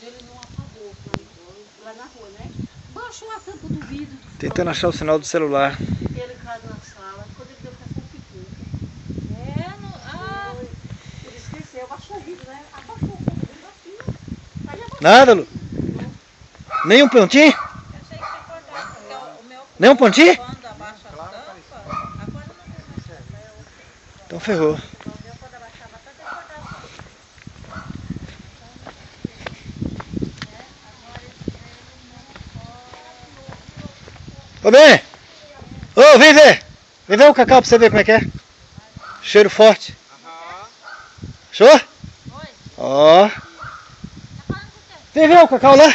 Ele não apagou lá na rua, né? Baixou a tampa do vidro. Tentando achar o sinal do celular. Ele caiu na sala. Quando ele deu com essa ficou. Ele esqueceu, abaixou o vidro, né? Abaixou o vidro assim. Aí abaixou. Nada, Lu? Nem um pontinho? Eu sei que você cortar, porque o meu... Nem um pontinho? Quando abaixa a tampa, agora não tem mais tampa. Então ferrou. O meu quando abaixava a tampa, ele cortava. Ô, bem! Ô, vem ver! Vem ver o cacau pra você ver como é que é. Cheiro forte. Show? Oi. Ó. Tá falando com o quê? Vem ver o cacau lá.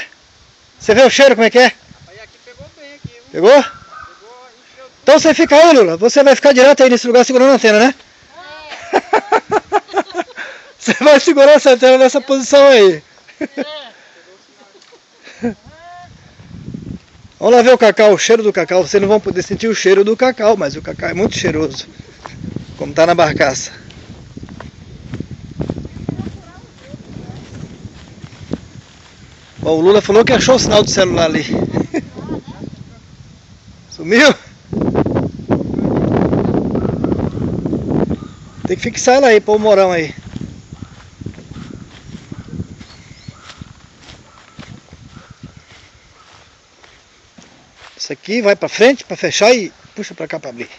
Você vê o cheiro como é que é? Aí aqui pegou bem aqui, viu? Pegou? Pegou, encheu. Então você fica aí, Lula. Você vai ficar direto aí nesse lugar segurando a antena, né? Você vai segurar essa antena nessa posição aí. Vamos lá ver o cacau, o cheiro do cacau. Vocês não vão poder sentir o cheiro do cacau, mas o cacau é muito cheiroso. Como tá na barcaça. Bom, o Lula falou que achou o sinal do celular ali. Sumiu? Tem que fixar ela aí, pôr o morão aí. Isso aqui vai pra frente pra fechar e puxa pra cá pra abrir.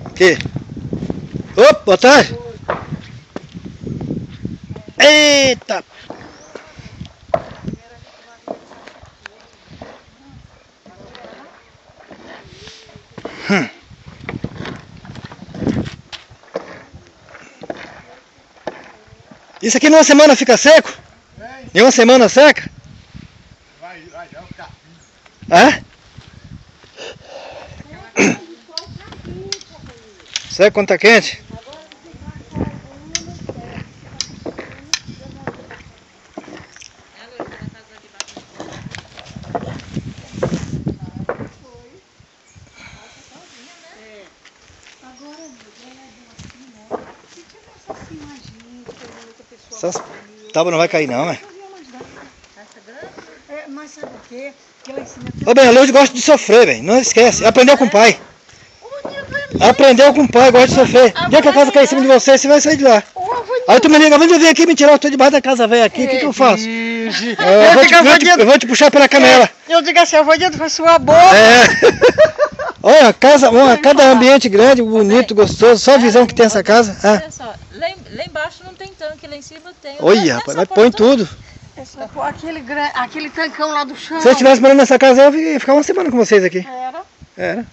Aqui. Opa, boa tarde. Eita! Isso aqui numa semana fica seco? Em uma semana seca? Vai já o capim. É? Seca quando tá quente? Essas tábuas não vai cair não, né? Mas sabe o quê? Que ela ensina. Ô bem, a Lourdes gosta de sofrer, velho. Não esquece. Aprendeu com o pai. Aprendeu com o pai, gosta de sofrer. O dia que a casa cair em cima de você, você vai sair de lá. Aí tu me liga, vem aqui me tirar, eu tô debaixo da casa velha aqui, o que eu faço? Eu vou te puxar pela canela. Eu digo assim, eu vou dentro da sua boca. É. Olha, cada ambiente grande, bonito, gostoso, só a visão que tem essa casa. Olha só, lá embaixo não tem tanque, lá em cima tem. Olha, rapaz, mas põe tudo. Aquele tancão lá do chão. Se eu estivesse morando nessa casa, eu ia ficar uma semana com vocês aqui. Era.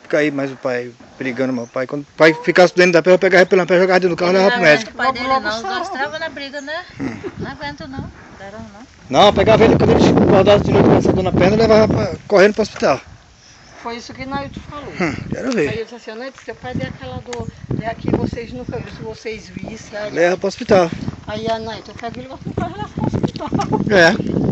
Fica aí mais o pai brigando, meu pai. Quando o pai ficasse doendo da pé, eu pegava ele pela pé, jogava dentro do carro e levava pro médico. O pai dele não, os dois travam na briga, né? Não aguento não, deram não. Não, eu pegava ele quando ele acordava de noite com essa dor na perna e levava correndo pro hospital. Foi isso que Nailton falou. Quero Aí ver. eu disse assim, Nailton, seu pai deu aquela dor, aqui vocês nunca viram, se vocês vissem. Leva pro hospital. Aí a Nailton pega ele e vai pro hospital. É.